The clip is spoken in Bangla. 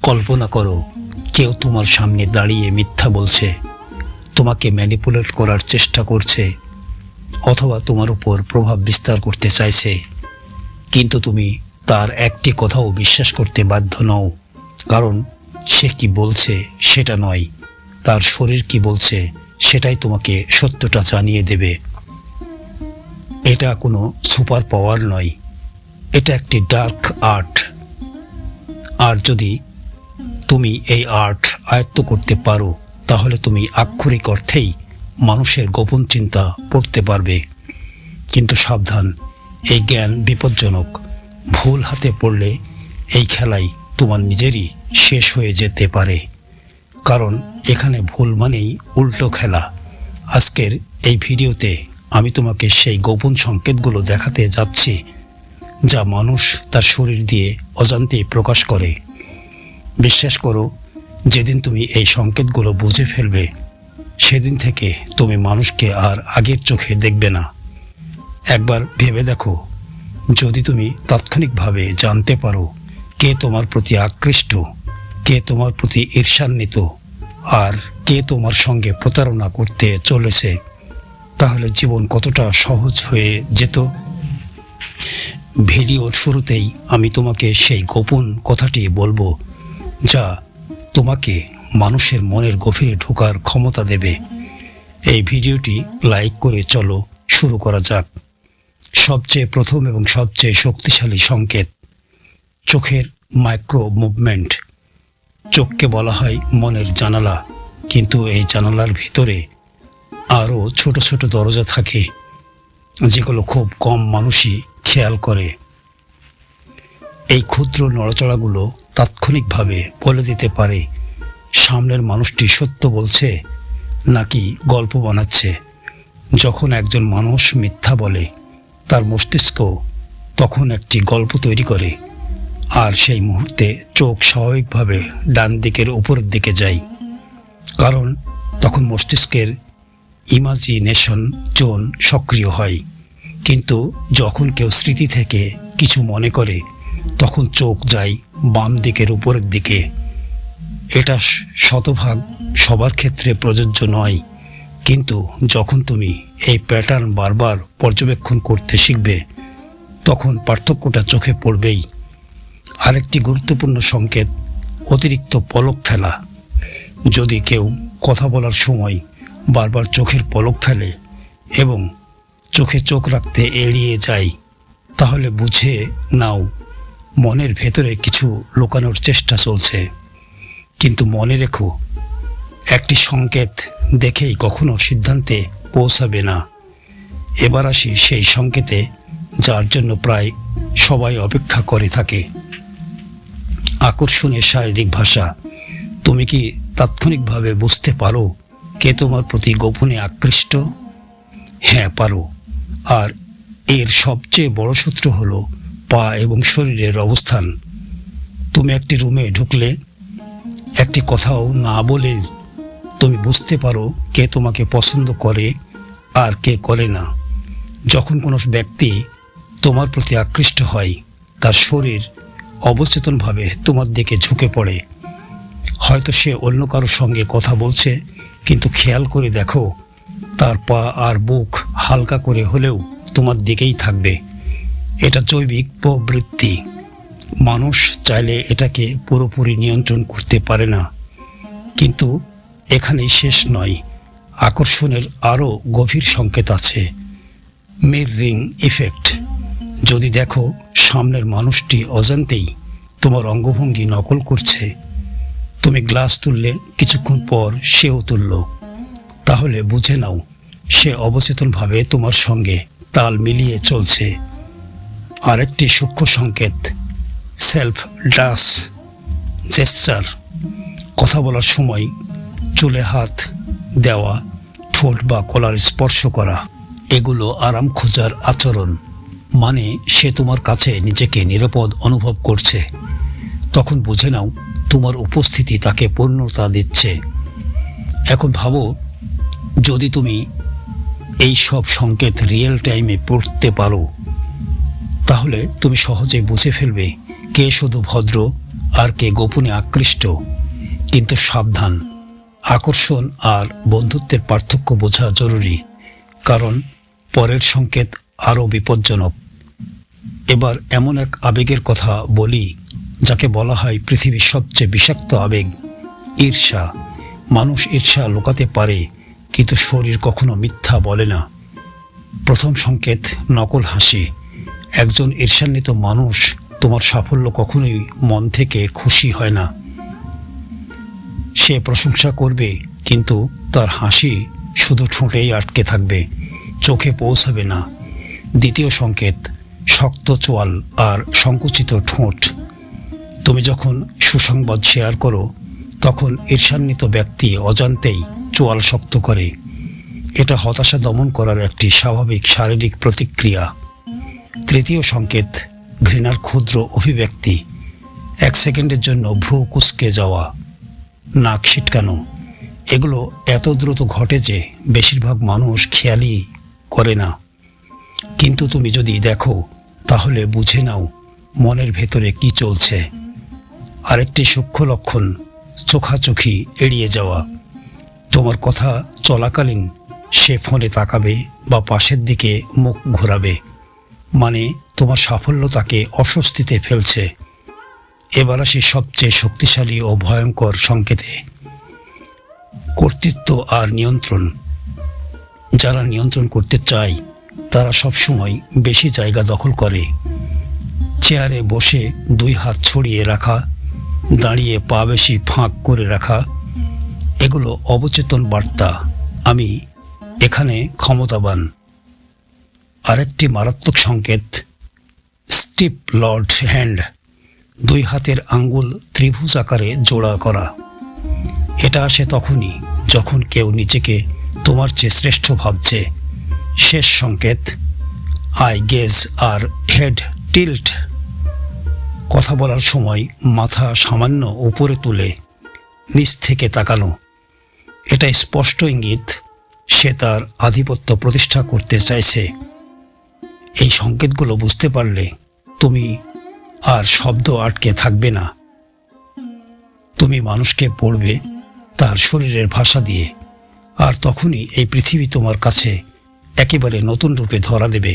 কল্পনা করো, কেউ তোমার সামনে দাঁড়িয়ে মিথ্যা বলছে, তোমাকে ম্যানিপুলেট করার চেষ্টা করছে, অথবা তোমার উপর প্রভাব বিস্তার করতে চাইছে। কিন্তু তুমি তার একটি কথাও বিশ্বাস করতে বাধ্য নও, কারণ সে কি বলছে সেটা নয়, তার শরীর কি বলছে সেটাই তোমাকে সত্যটা জানিয়ে দেবে। এটা কোনো সুপার পাওয়ার নয়, এটা একটি ডার্ক আর্ট। আর যদি তুমি এই আর্ট আয়ত্ত করতে পারো, তাহলে তুমি আক্ষরিক অর্থেই মানুষের গোপন চিন্তা পড়তে পারবে। কিন্তু সাবধান, এই জ্ঞান বিপজ্জনক। ভুল হাতে পড়লে এই খেলাই তোমার নিজেরই শেষ হয়ে যেতে পারে, কারণ এখানে ভুল মানেই উল্টো খেলা। আজকের এই ভিডিওতে আমি তোমাকে সেই গোপন সংকেতগুলো দেখাতে যাচ্ছি, যা মানুষ তার শরীর দিয়ে অজান্তেই প্রকাশ করে। বিশ্বাস করো, যেদিন তুমি এই সংকেতগুলো বুঝে ফেলবে, সেদিন থেকে তুমি মানুষকে আর আগের চোখে দেখবে না। একবার ভেবে দেখো, যদি তুমি তাৎক্ষণিকভাবে জানতে পারো কে তোমার প্রতি আকৃষ্ট, কে তোমার প্রতি ঈর্ষান্বিত, আর কে তোমার সঙ্গে প্রতারণা করতে চলেছে, তাহলে জীবন কতটা সহজ হয়ে যেত। ভিডিওর শুরুতেই আমি তোমাকে সেই গোপন কথাটি বলবো, যা তোমাকে মানুষের মনের গভীরে ঢোকার ক্ষমতা দেবে। এই ভিডিওটি লাইক করে চলো শুরু করা যাক। সবচেয়ে প্রথম এবং সবচেয়ে শক্তিশালী সংকেত, চোখের মাইক্রো মুভমেন্ট। চোখকে বলা হয় মনের জানালা, কিন্তু এই জানালার ভিতরে আরও ছোট ছোট দরজা থাকে, যেগুলো খুব কম মানুষই খেয়াল করে। এই ক্ষুদ্র নড়াচড়াগুলো তাৎক্ষণিকভাবে বলে দিতে পারে সামনের মানুষটি সত্য বলছে নাকি গল্প বানাচ্ছে। যখন একজন মানুষ মিথ্যা বলে, তার মস্তিষ্ক তখন একটি গল্প তৈরি করে, আর সেই মুহূর্তে চোখ স্বাভাবিকভাবে ডান দিকের উপরের দিকে যায়, কারণ তখন মস্তিষ্কের ইমাজিনেশন জোন সক্রিয় হয়। কিন্তু যখন কেউ স্মৃতি থেকে কিছু মনে করে, তখন চোখ যায় বাম দিকের উপরের দিকে। এটা শতভাগ সবার ক্ষেত্রে প্রযোজ্য নয়, কিন্তু যখন তুমি এই প্যাটার্ন বারবার পর্যবেক্ষণ করতে শিখবে, তখন পার্থক্যটা চোখে পড়বেই। আরেকটি গুরুত্বপূর্ণ সংকেত, অতিরিক্ত পলক ফেলা। যদি কেউ কথা বলার সময় বারবার চোখের পলক ফেলে এবং চোখে চোখ রাখতে এড়িয়ে যায়, তাহলে বুঝে নাও মনের ভেতরে কিছু লুকানোর চেষ্টা চলছে। কিন্তু মনে রেখো, একটি সংকেত দেখেই কখনো সিদ্ধান্তে পৌঁছাবে না। এবার আসি সেই সংকেতে, যার জন্য প্রায় সবাই অপেক্ষা করে থাকে। আকর্ষণের শারীরিক ভাষা। তুমি কি তাৎক্ষণিকভাবে বুঝতে পারো কে তোমার প্রতি গোপনে আকৃষ্ট? হ্যাঁ, পারো। আর এর সবচেয়ে বড় সূত্র হলো পা এবং শরীরের অবস্থান। তুমি একটি রুমে ঢুকলে, একটি কথাও না বলে তুমি বুঝতে পারো কে তোমাকে পছন্দ করে আর কে করে না। যখন কোনো ব্যক্তি তোমার প্রতি আকৃষ্ট হয়, তার শরীর অবচেতনভাবে তোমার দিকে ঝুঁকে পড়ে। হয়তো সে অন্য কারোর সঙ্গে কথা বলছে, কিন্তু খেয়াল করে দেখো, তার পা আর বুক হালকা করে হলেও তোমার দিকেই থাকবে। এটা জৈবিক প্রবৃত্তি। মানুষ চাইলে এটাকে পুরোপুরি নিয়ন্ত্রণ করতে পারে না। কিন্তু এখানেই শেষ নয়, আকর্ষণের আরও গভীর সংকেত আছে। Mirroring effect. যদি দেখো সামনের মানুষটি অজান্তেই তোমার অঙ্গভঙ্গি নকল করছে, তুমি গ্লাস তুললে কিছুক্ষণ পর সেও তুলল, তাহলে বুঝে নাও সে অবচেতনভাবে তোমার সঙ্গে তাল মিলিয়ে চলছে। আরেকটি সূক্ষ্ম সংকেত, সেলফ ডাস জেস্চার। কথা বলার সময় চুলে হাত দেওয়া, ঠোঁট বা কলার স্পর্শ করা, এগুলো আরাম খোঁজার আচরণ। মানে সে তোমার কাছে নিজেকে নিরাপদ অনুভব করছে। তখন বুঝে নাও তোমার উপস্থিতি তাকে পূর্ণতা দিচ্ছে। এখন ভাবো, যদি তুমি এই সব সংকেত রিয়েল টাইমে পড়তে পারো, তাহলে তুমি সহজে বুঝে ফেলবে কে শুধু ভদ্র আর কে গোপনে আকৃষ্ট। কিন্তু সাবধান, আকর্ষণ আর বন্ধুত্বের পার্থক্য বোঝা জরুরি, কারণ পরের সংকেত আরও বিপজ্জনক। এবার এমন এক আবেগের কথা বলি যাকে বলা হয় পৃথিবীর সবচেয়ে বিষাক্ত আবেগ, ঈর্ষা। মানুষ ঈর্ষা লুকাতে পারে, কিন্তু শরীর কখনো মিথ্যা বলে না। প্রথম সংকেত নকল হাসি। একজন ঈর্ষান্বিত মানুষ তোমার সাফল্য কখনোই মন থেকে খুশি হয় না। সে প্রশংসা করবে, কিন্তু তার হাসি শুধু ঠোঁটেই আটকে থাকবে, চোখে পৌঁছাবে না। দ্বিতীয় সংকেত শক্ত চোয়াল আর সংকুচিত ঠোঁট। তুমি যখন সুসংবাদ শেয়ার করো, তখন ঈর্ষান্বিত ব্যক্তি অজান্তেই চোয়াল শক্ত করে। এটা হতাশা দমন করার একটি স্বাভাবিক শারীরিক প্রতিক্রিয়া। তৃতীয় সংকেত ঘৃণার ক্ষুদ্র অভিব্যক্তি। 1 সেকেন্ডের জন্য ভ্রু কুঁচকে যাওয়া, নাক ছিটকানো। এগুলো এত দ্রুত ঘটে যে বেশিরভাগ মানুষ খেয়ালই করে না। কিন্তু তুমি যদি দেখো, তাহলে বুঝে নাও মনের ভেতরে কি চলছে। আরেকটি সূক্ষ্ম লক্ষণ চোখাচোখি এড়িয়ে যাওয়া। তোমার কথা চলাকালীন সে ফোনে তাকাবে বা পাশের দিকে মুখ ঘোরাবে, মানে তোমার সাফল্য তাকে অস্বস্তিতে ফেলছে। এবার আসি সবচেয়ে শক্তিশালী ও ভয়ঙ্কর সংকেতে, কর্তৃত্ব আর নিয়ন্ত্রণ। যারা নিয়ন্ত্রণ করতে চায় তারা সবসময় বেশি জায়গা দখল করে। চেয়ারে বসে 2 হাত ছড়িয়ে রাখা, দাঁড়িয়ে পা বেশি ফাঁক করে রাখা, এগুলো অবচেতন বার্তা, আমি এখানে ক্ষমতাবান। আরেকটি মারাত্মক সংকেত স্টিপ লর্ড হ্যান্ড। 2 হাতের আঙ্গুল ত্রিভুজ আকারে জোড়া করা। এটা আসে তখনই যখন কেউ নিজেকে তোমার চেয়ে শ্রেষ্ঠ ভাবছে। শেষ সংকেত আই গেজ আর হেড টিল্ট। কথা বলার সময় মাথা সামান্য উপরে তুলে নিচ থেকে তাকানো। এটা স্পষ্ট ইঙ্গিত সে তার আধিপত্য প্রতিষ্ঠা করতে চাইছে। এই সংকেতগুলো বুঝতে পারলে তুমি আর শব্দ আটকে থাকবে না। তুমি মানুষকে পড়বে তার শরীরের ভাষা দিয়ে, আর তখনই এই পৃথিবী তোমার কাছে একেবারে নতুন রূপে ধরা দেবে।